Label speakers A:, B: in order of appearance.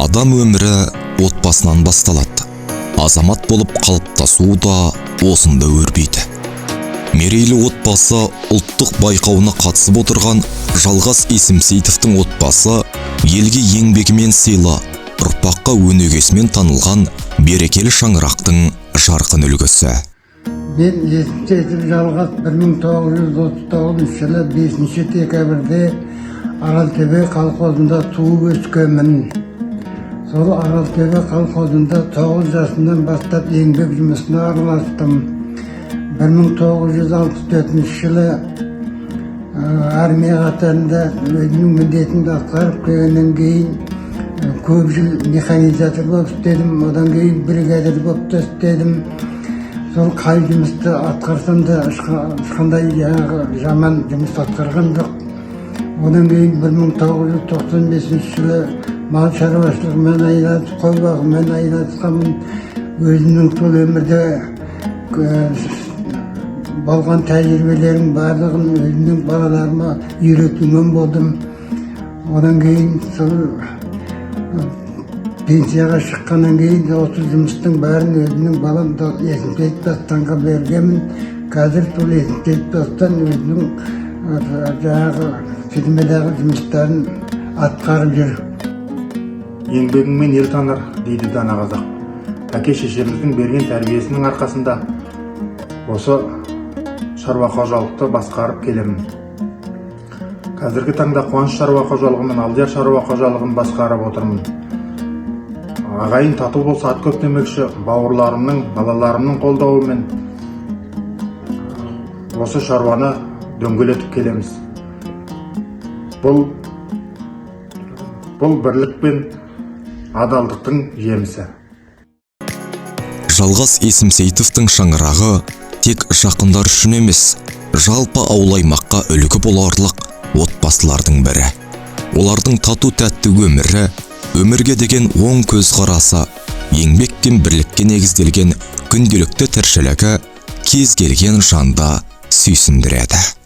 A: Адам өмірі отбасынан басталады. Азамат болып қалыптасуы да осында өрбиді. Мерейлі отбасы ұлттық байқауына қатысып отырған Жалғас Есімсейтовтың отбасы елге еңбегімен сыйлы, ұрпаққа өнегесімен танылған берекелі шаңырақтың жарқын үлгісі.
B: Мен Есімсейтов Жалғас 1939 жылы 5 декабрьде Аралтөбе колхозында туып өскенмін. Сол Аралтөбе колхозында 9 жасынан бастап еңбек жұмысына араластым. 1964 жылы армия қатарында өзімнің міндетімді атқарып келгеннен кейін көп жыл механизатор болып істедім, одан кейін бригадир болып та істедім. Сол қай жұмысты атқарсам да ешқандай жаман жұмыс атқарған жоқ. Одан кейін 1995 жылы мал шаруашылығымен айналысып, қой бағумен айналысқанмын. Өзімнің сол өмірде болған тәжірибелердің барлығын өзімнің балаларыма үйретумен болдым. Одан кейін сол пенсияға шыққаннан кейін осы жұмыстың бәрін өзімнің балам Есімсейтов Дастанға бергенмін. Қазір сол Есімсейтов Дастан өзінің жаңағы фирмадағы жұмыстарын атқарып жүр.
C: Еңбегіңмен ел таныр дейді дана қазақ. Әке-шешеміздің берген тәрбиесінің арқасында осы шаруа қожалықты басқарып келемін. Қазіргі таңда Қуаныш шаруа қожалығы мен Алдияр шаруа қожалығын басқарып отырмын. Ағайын тату болса ат көп демекші, бауырларымның, балаларымның қолдауымен осы шаруаны дөңгелетіп келеміз. Бұл бірлік пен адалдықтың жемісі.
A: Жалғас Есімсейтовтың шаңырағы тек жақындар үшін емес, жалпы ауыл аймаққа үлгі боларлық отбасылардың бірі. Олардың тату тәтті өмірі, өмірге деген оң көзқарасы, еңбек пен бірлікке негізделген күнделікті тіршілігі кез келген жанда сүйсіндіреді.